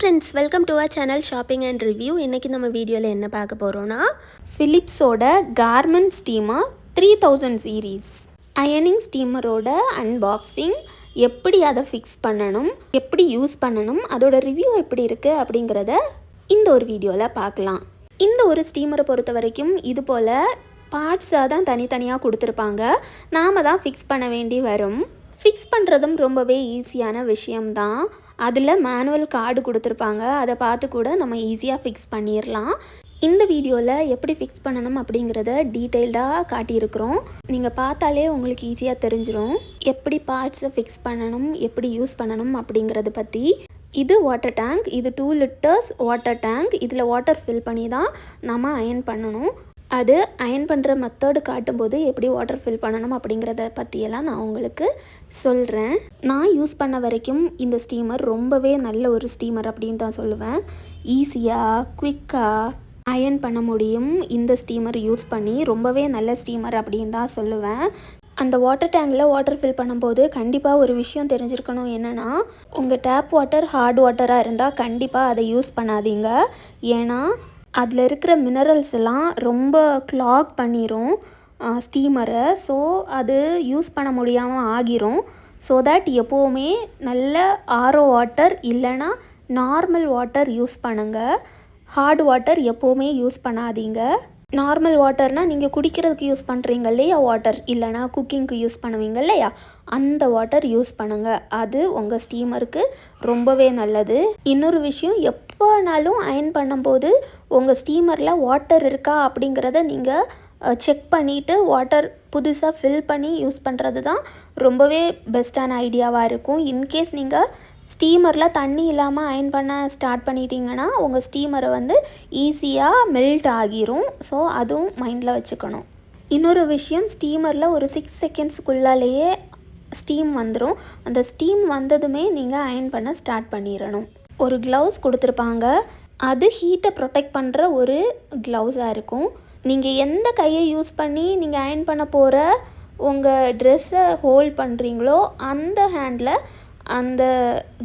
Friends, welcome to our channel shopping and review. இன்றைக்கி நம்ம வீடியோவில் என்ன பார்க்க போகிறோன்னா, ஃபிலிப்ஸோட கார்மெண்ட் ஸ்டீமர் 3000 சீரீஸ் அயனிங் ஸ்டீமரோட அன்பாக்சிங், எப்படி அதை ஃபிக்ஸ் பண்ணணும், எப்படி யூஸ் பண்ணணும், அதோட ரிவ்யூ எப்படி இருக்குது அப்படிங்கிறத இந்த ஒரு வீடியோவில் பார்க்கலாம். இந்த ஒரு ஸ்டீமரை பொறுத்த வரைக்கும் இது போல் பார்ட்ஸாக தான் தனித்தனியாக கொடுத்துருப்பாங்க. நாம் தான் ஃபிக்ஸ் பண்ண வேண்டி வரும். ஃபிக்ஸ் பண்ணுறதும் ரொம்பவே ஈஸியான விஷயம்தான். அதில் மேனுவல் கார்டு கொடுத்துருப்பாங்க, அதை பார்த்து கூட நம்ம ஈஸியாக ஃபிக்ஸ் பண்ணிடலாம். இந்த வீடியோவில் எப்படி ஃபிக்ஸ் பண்ணணும் அப்படிங்கிறத டீட்டெயில்டாக காட்டியிருக்கிறோம். நீங்கள் பார்த்தாலே உங்களுக்கு ஈஸியாக தெரிஞ்சிடும் எப்படி பார்ட்ஸை ஃபிக்ஸ் பண்ணணும், எப்படி யூஸ் பண்ணணும் அப்படிங்கிறத பற்றி. இது வாட்டர் டேங்க், இது 2 லிட்டர்ஸ் வாட்டர் டேங்க். இதில் வாட்டர் ஃபில் பண்ணி தான் நம்ம அயன் பண்ணணும். அது அயன் பண்ணுற மெத்தடு காட்டும்போது எப்படி வாட்டர் ஃபில் பண்ணணும் அப்படிங்கிறத பற்றியெல்லாம் நான் உங்களுக்கு சொல்கிறேன். நான் யூஸ் பண்ண வரைக்கும் இந்த ஸ்டீமர் ரொம்பவே நல்ல ஒரு ஸ்டீமர் அப்படின்னு தான் சொல்லுவேன். ஈஸியாக குவிக்காக அயன் பண்ண முடியும் இந்த ஸ்டீமர் யூஸ் பண்ணி. ரொம்பவே நல்ல ஸ்டீமர் அப்படின்னு தான் சொல்லுவேன். அந்த வாட்டர் டேங்கில் வாட்டர் ஃபில் பண்ணும்போது கண்டிப்பாக ஒரு விஷயம் தெரிஞ்சிருக்கணும். என்னென்னா, உங்கள் டேப் வாட்டர் ஹார்ட் வாட்டராக இருந்தால் கண்டிப்பாக அதை யூஸ் பண்ணாதீங்க. ஏன்னா அதில் இருக்கிற மினரல்ஸ் எல்லாம் ரொம்ப கிளாக் பண்ணிடும் ஸ்டீமரை. ஸோ அது யூஸ் பண்ண முடியாமல் ஆகிரும். ஸோ தட் எப்போவுமே நல்ல ஆரோ வாட்டர் இல்லைன்னா நார்மல் வாட்டர் யூஸ் பண்ணுங்கள். ஹார்ட் வாட்டர் எப்போவுமே யூஸ் பண்ணாதீங்க. நார்மல் வாட்டர்னால் நீங்கள் குடிக்கிறதுக்கு யூஸ் பண்ணுறீங்க இல்லையா வாட்டர், இல்லைனா குக்கிங்க்கு யூஸ் பண்ணுவீங்க இல்லையா, அந்த வாட்டர் யூஸ் பண்ணுங்கள். அது உங்கள் ஸ்டீமருக்கு ரொம்பவே நல்லது. இன்னொரு விஷயம், எப்போனாலும் அயன் பண்ணும்போது உங்கள் ஸ்டீமரில் வாட்டர் இருக்கா அப்படிங்கிறத நீங்கள் செக் பண்ணிவிட்டு வாட்டர் புதுசாக ஃபில் பண்ணி யூஸ் பண்ணுறது தான் ரொம்பவே பெஸ்ட்டான ஐடியாவாக இருக்கும். இன்கேஸ் நீங்கள் ஸ்டீமரில் தண்ணி இல்லாமல் அயன் பண்ண ஸ்டார்ட் பண்ணிட்டீங்கன்னா உங்கள் ஸ்டீமரை ஈஸியாக மெல்ட் ஆகிரும். ஸோ அதுவும் மைண்டில் வச்சுக்கணும். இன்னொரு விஷயம், ஸ்டீமரில் ஒரு 6 செகண்ட்ஸுக்குள்ளாலேயே ஸ்டீம் வந்துடும். அந்த ஸ்டீம் வந்ததுமே நீங்கள் அயன் பண்ண ஸ்டார்ட் பண்ணிடணும். ஒரு க்ளவுஸ் கொடுத்துருப்பாங்க, அது ஹீட்டை ப்ரொடெக்ட் பண்ணுற ஒரு க்ளவுஸாக இருக்கும். நீங்கள் எந்த கையை யூஸ் பண்ணி நீங்கள் அயன் பண்ண போகிற உங்கள் ட்ரெஸ்ஸை ஹோல்ட் பண்ணுறீங்களோ அந்த ஹேண்டில் அந்த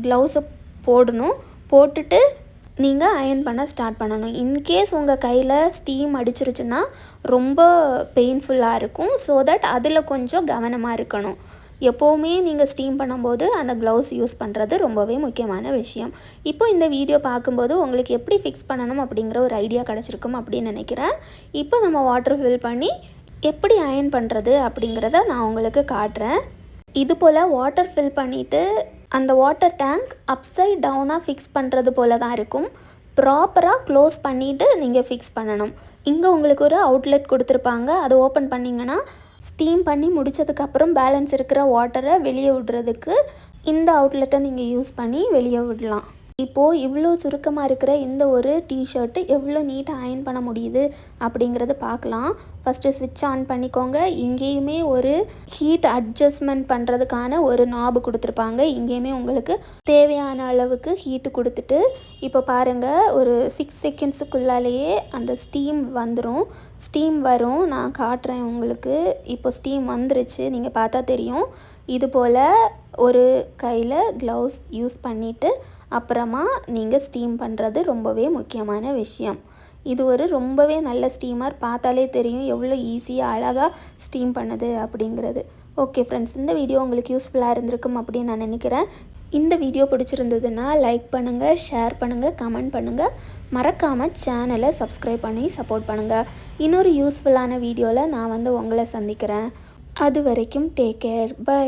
க்ளவுஸை போடணும். போட்டுட்டு நீங்கள் அயன் பண்ண ஸ்டார்ட் பண்ணணும். இன்கேஸ் உங்கள் கையில் ஸ்டீம் அடிச்சிருச்சுன்னா ரொம்ப பெயின்ஃபுல்லாக இருக்கும். ஸோ தட் அதில் கொஞ்சம் கவனமாக இருக்கணும். எப்போவுமே நீங்கள் ஸ்டீம் பண்ணும்போது அந்த க்ளவுஸ் யூஸ் பண்ணுறது ரொம்பவே முக்கியமான விஷயம். இப்போ இந்த வீடியோ பார்க்கும்போது உங்களுக்கு எப்படி ஃபிக்ஸ் பண்ணணும் அப்படிங்கிற ஒரு ஐடியா கிடச்சிருக்கும் அப்படின்னு நினைக்கிறேன். இப்போ நம்ம வாட்டர் ஃபில் பண்ணி எப்படி அயன் பண்ணுறது அப்படிங்கிறத நான் உங்களுக்கு காட்டுறேன். இது போல் வாட்டர் ஃபில் பண்ணிவிட்டு அந்த வாட்டர் டேங்க் அப்சைட் டவுனாக ஃபிக்ஸ் பண்ணுறது போல் தான் இருக்கும். ப்ராப்பராக க்ளோஸ் பண்ணிவிட்டு நீங்கள் ஃபிக்ஸ் பண்ணணும். இங்கே உங்களுக்கு ஒரு அவுட்லெட் கொடுத்துருப்பாங்க, அதை ஓப்பன் பண்ணிங்கன்னா ஸ்டீம் பண்ணி முடித்ததுக்கப்புறம் பேலன்ஸ் இருக்கிற வாட்டரை வெளியே விடுறதுக்கு இந்த அவுட்லெட்டை நீங்கள் யூஸ் பண்ணி வெளியே விடலாம். இப்போது இவ்வளோ சுருக்கமாக இருக்கிற இந்த ஒரு டிஷர்ட்டு எவ்வளோ நீட்டாக அயன் பண்ண முடியுது அப்படிங்கிறத பார்க்கலாம். ஃபஸ்ட்டு ஸ்விட்ச் ஆன் பண்ணிக்கோங்க. இங்கேயுமே ஒரு ஹீட் அட்ஜஸ்ட்மெண்ட் பண்ணுறதுக்கான ஒரு நாபு கொடுத்துருப்பாங்க. இங்கேயுமே உங்களுக்கு தேவையான அளவுக்கு ஹீட்டு கொடுத்துட்டு இப்போ பாருங்கள், ஒரு 6 செகண்ட்ஸுக்குள்ளாலேயே அந்த ஸ்டீம் வரும். நான் காட்டுறேன் உங்களுக்கு. இப்போ ஸ்டீம் வந்துருச்சு, நீங்கள் பார்த்தா தெரியும். இது போல் ஒரு கையில் க்ளவுஸ் யூஸ் பண்ணிவிட்டு அப்புறமா நீங்கள் ஸ்டீம் பண்ணுறது ரொம்பவே முக்கியமான விஷயம். இது ஒரு ரொம்பவே நல்ல ஸ்டீமர். பார்த்தாலே தெரியும் எவ்வளோ ஈஸியாக அழகாக ஸ்டீம் பண்ணுது அப்படிங்கிறது. ஓகே ஃப்ரெண்ட்ஸ், இந்த வீடியோ உங்களுக்கு யூஸ்ஃபுல்லாக இருந்திருக்கும் அப்படின்னு நான் நினைக்கிறேன். இந்த வீடியோ பிடிச்சிருந்ததுன்னா லைக் பண்ணுங்கள், ஷேர் பண்ணுங்கள், கமெண்ட் பண்ணுங்கள். மறக்காமல் சேனலை சப்ஸ்கிரைப் பண்ணி சப்போர்ட் பண்ணுங்கள். இன்னொரு யூஸ்ஃபுல்லான வீடியோவில் நான் உங்களை சந்திக்கிறேன். அது வரைக்கும் டேக் கேர், பை.